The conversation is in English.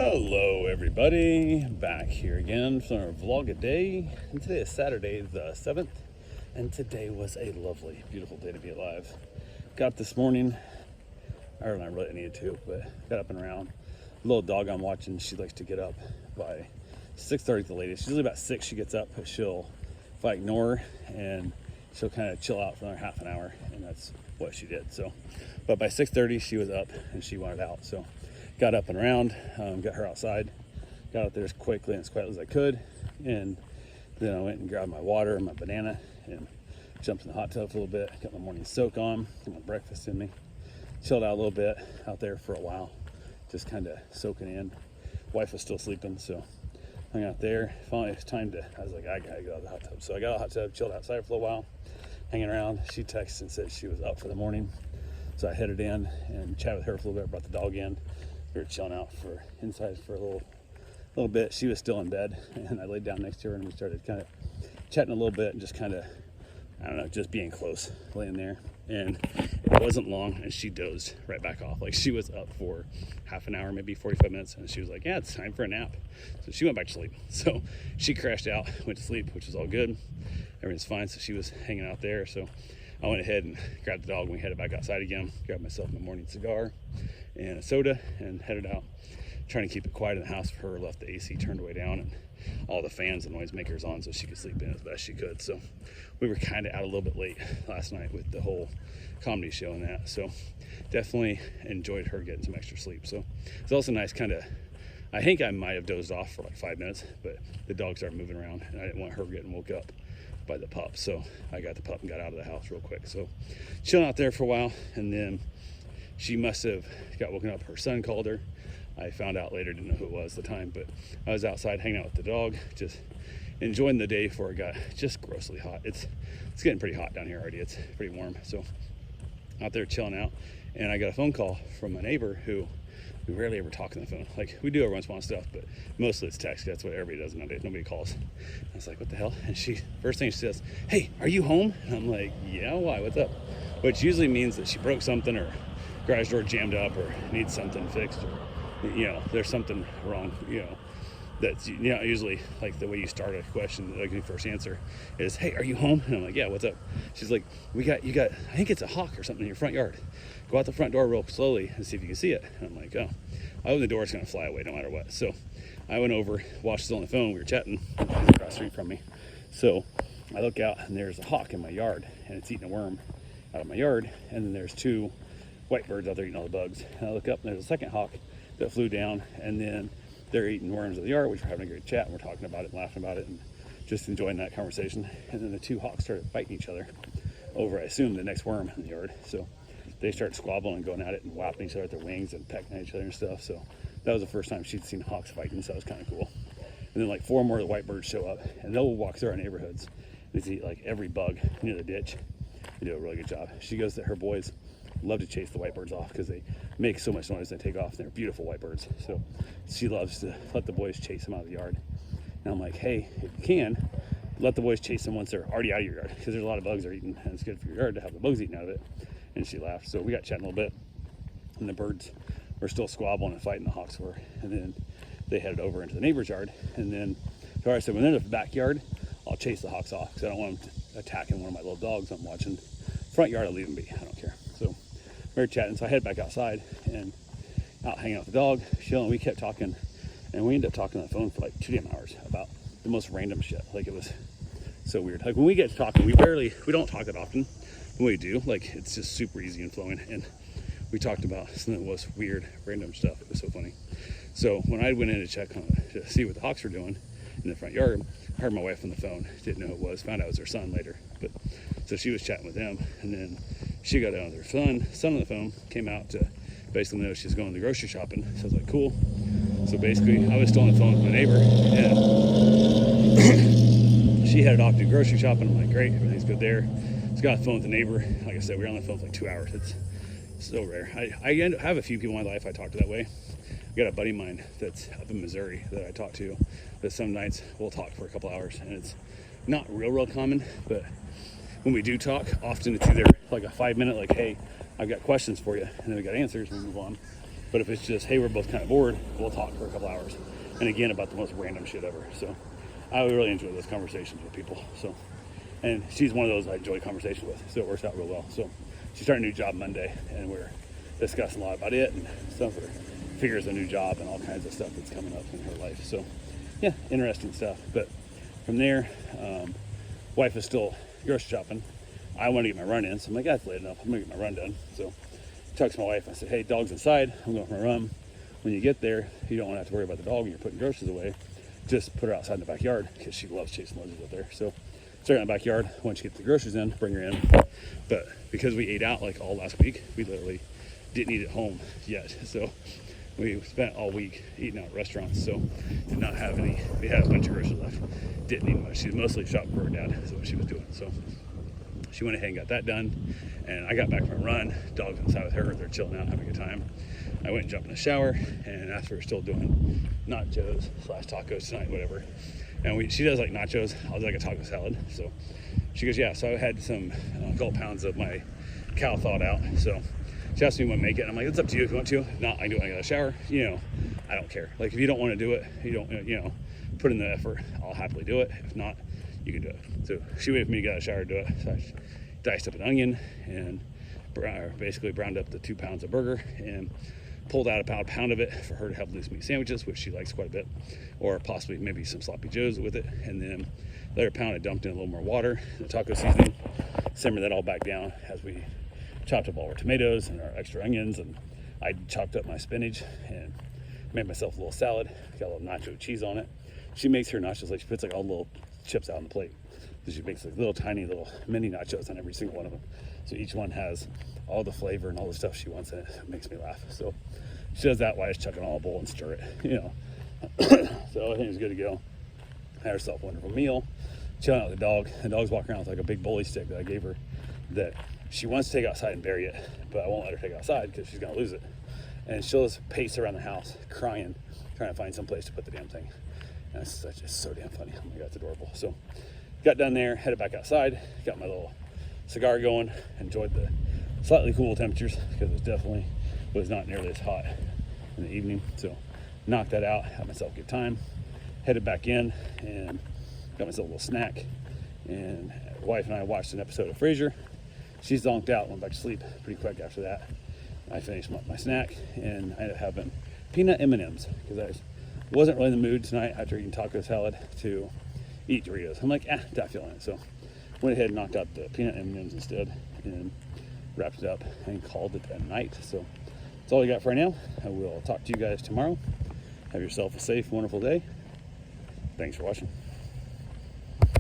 Hello everybody, back here again for our vlog a day. And today is Saturday the 7th, and today was a lovely, beautiful day to be alive. Got up this morning, or I really needed to, but got up and around. The little dog I'm watching, she likes to get up by 6:30 at the latest. Usually about 6 she gets up, but if I ignore her, and she'll kind of chill out for another half an hour, and that's what she did. So, but by 6:30 she was up and she wanted out. So got up and around, got her outside, got out there as quickly and as quietly as I could, and then I went and grabbed my water and my banana and jumped in the hot tub for a little bit, got my morning soak on, got my breakfast in me, chilled out a little bit out there for a while, just kind of soaking in. Wife was still sleeping, so hung out there. Finally, it's time to, I was like, I gotta go out of the hot tub. So I got out of the hot tub, chilled outside for a little while, hanging around. She texted and said she was up for the morning. So I headed in and chatted with her for a little bit, brought the dog in. We were chilling out inside for a little bit. She was still in bed, and I laid down next to her and we started kind of chatting a little bit and just kind of, I don't know, just being close, laying there. And it wasn't long and she dozed right back off. Like, she was up for half an hour, maybe 45 minutes, and she was like, yeah, it's time for a nap. So she went back to sleep. So she crashed out, went to sleep, which was all good. Everything's fine. So she was hanging out there. So I went ahead and grabbed the dog and we headed back outside again, grabbed myself my morning cigar and a soda and headed out, trying to keep it quiet in the house for her. Left the AC turned way down and all the fans and noisemakers on so she could sleep in as best she could. So we were kind of out a little bit late last night with the whole comedy show and that. So definitely enjoyed her getting some extra sleep. So it's also nice I think I might have dozed off for like 5 minutes, but the dog started moving around and I didn't want her getting woke up by the pup. So I got the pup and got out of the house real quick. So chilling out there for a while, and then she must have got woken up. Her son called her. I found out later, didn't know who it was at the time, but I was outside hanging out with the dog, just enjoying the day before it got just grossly hot. It's getting pretty hot down here already. It's pretty warm. So out there chilling out, and I got a phone call from a neighbor who we rarely ever talk on the phone. Like, we do every once in a while stuff, but mostly it's text. That's what everybody does nowadays. Nobody calls. I was like, what the hell? And first thing she says, hey, are you home? And I'm like, yeah, why? What's up? Which usually means that she broke something, or garage door jammed up, or needs something fixed, or there's something wrong. That's usually like the way you start a question, like the first answer is, hey, are you home? And I'm like, yeah, what's up? She's like, you got I think it's a hawk or something in your front yard. Go out the front door real slowly and see if you can see it. And I'm like, oh, I open the door, it's gonna fly away no matter what. So I went over, watched it on the phone, we were chatting, across the street from me. So I look out and there's a hawk in my yard, and it's eating a worm out of my yard, and then there's 2 white birds out there eating all the bugs. And I look up and there's a second hawk that flew down, and then they're eating worms of the yard, which we're having a great chat, and we're talking about it and laughing about it and just enjoying that conversation. And then the 2 hawks started fighting each other over, I assume, the next worm in the yard. So they started squabbling and going at it and whapping each other at their wings and pecking at each other and stuff. So that was the first time she'd seen hawks fighting, so that was kind of cool. And then like 4 more of the white birds show up, and they'll walk through our neighborhoods and eat like every bug near the ditch. They do a really good job. She goes that her boys love to chase the white birds off because they make so much noise and they take off. They're beautiful white birds. So she loves to let the boys chase them out of the yard. And I'm like, hey, if you can, let the boys chase them once they're already out of your yard, because there's a lot of bugs they're eating, and it's good for your yard to have the bugs eaten out of it. And she laughed. So we got chatting a little bit, and the birds were still squabbling and fighting, the hawks were. And then they headed over into the neighbor's yard. And then so I said, when they're in the backyard, I'll chase the hawks off, because I don't want them attacking one of my little dogs I'm watching. Front yard, I'll leave them be. I don't care. So we were chatting, so I head back outside and out hanging out with the dog, chilling. We kept talking, and we ended up talking on the phone for like 2 damn hours about the most random shit. Like, it was so weird. Like, when we get to talking, we don't talk that often. When we do, like, it's just super easy and flowing. And we talked about something that was weird, random stuff. It was so funny. So when I went in to check on to see what the hawks were doing in the front yard, I heard my wife on the phone. Didn't know who it was. Found out it was her son later. But so she was chatting with them, and then she got on with her son on the phone, came out to basically know she's going to the grocery shopping. So I was like, cool. So basically, I was still on the phone with my neighbor, and she headed off to do grocery shopping. I'm like, great, everything's good there. Just got on the phone with the neighbor. Like I said, we were on the phone for like 2 hours. It's so rare. I have a few people in my life I talk to that way. I got a buddy of mine that's up in Missouri that I talk to, that some nights we'll talk for a couple hours, and it's not real common, but when we do talk, often it's either like a 5-minute, like, hey, I've got questions for you, and then we got answers and we move on. But if it's just, hey, we're both kind of bored, we'll talk for a couple hours. And again, about the most random shit ever. So I really enjoy those conversations with people. So, and she's one of those I enjoy conversation with. So it works out real well. So she started a new job Monday, and we're discussing a lot about it, and some of her figures a new job and all kinds of stuff that's coming up in her life. So yeah, interesting stuff. But from there, wife is still grocery shopping. I want to get my run in, so I'm like, that's late enough. I'm gonna get my run done. So I text my wife. I said, hey, dog's inside. I'm going for my run. When you get there, you don't want to have to worry about the dog when you're putting groceries away. Just put her outside in the backyard because she loves chasing lizards up there. So start in the backyard. Once you get the groceries in, bring her in. But because we ate out like all last week, we literally didn't eat at home yet. So we spent all week eating out at restaurants. So did not have any. We had a bunch of groceries left. Didn't eat much. She was mostly shopping for her dad. That's what she was doing. So she went ahead and got that done. And I got back from a run. Dog's inside with her. They're chilling out, having a good time. I went and jumped in the shower, and after we're still doing nachos / tacos tonight, whatever. And she does like nachos. I'll do like a taco salad. So she goes, yeah. So I had some a couple pounds of my cow thawed out. So she asked me when to make it. And I'm like, it's up to you if you want to. If not, I can do it when I get out of the shower. You know, I don't care. Like, if you don't want to do it, you don't, you know, put in the effort, I'll happily do it. If not, you can do it. So she waited for me to get out of the shower to do it. So I diced up an onion and basically browned up the 2 pounds of burger and pulled out a pound of it for her to have loose meat sandwiches, which she likes quite a bit, or possibly maybe some sloppy joes with it. And then the other pound I dumped in a little more water, the taco seasoning, simmered that all back down as we chopped up all our tomatoes and our extra onions, and I chopped up my spinach and made myself a little salad, got a little nacho cheese on it. She makes her nachos like she puts like all the little chips out on the plate. So she makes like little tiny little mini nachos on every single one of them. So each one has all the flavor and all the stuff she wants in it. It makes me laugh. So she does that while I just chuck it all in a bowl and stir it, you know. So everything's good to go. Had herself a wonderful meal, chilling out with the dog. The dog's walking around with like a big bully stick that I gave her that she wants to take outside and bury it, but I won't let her take it outside because she's gonna lose it. And she'll just pace around the house crying, trying to find some place to put the damn thing. And it's just so damn funny. Oh my God, it's adorable. So got done there, headed back outside, got my little cigar going, enjoyed the slightly cool temperatures because it definitely was not nearly as hot in the evening. So knocked that out, had myself a good time, headed back in and got myself a little snack. And wife and I watched an episode of Frasier. She zonked out, went back to sleep pretty quick after that. I finished my snack and I ended up having peanut M&Ms because I wasn't really in the mood tonight after eating taco salad to eat Doritos. I'm like, not feeling it. So went ahead and knocked out the peanut M&Ms instead and wrapped it up and called it a night. So that's all I got for right now. I will talk to you guys tomorrow. Have yourself a safe, wonderful day. Thanks for watching.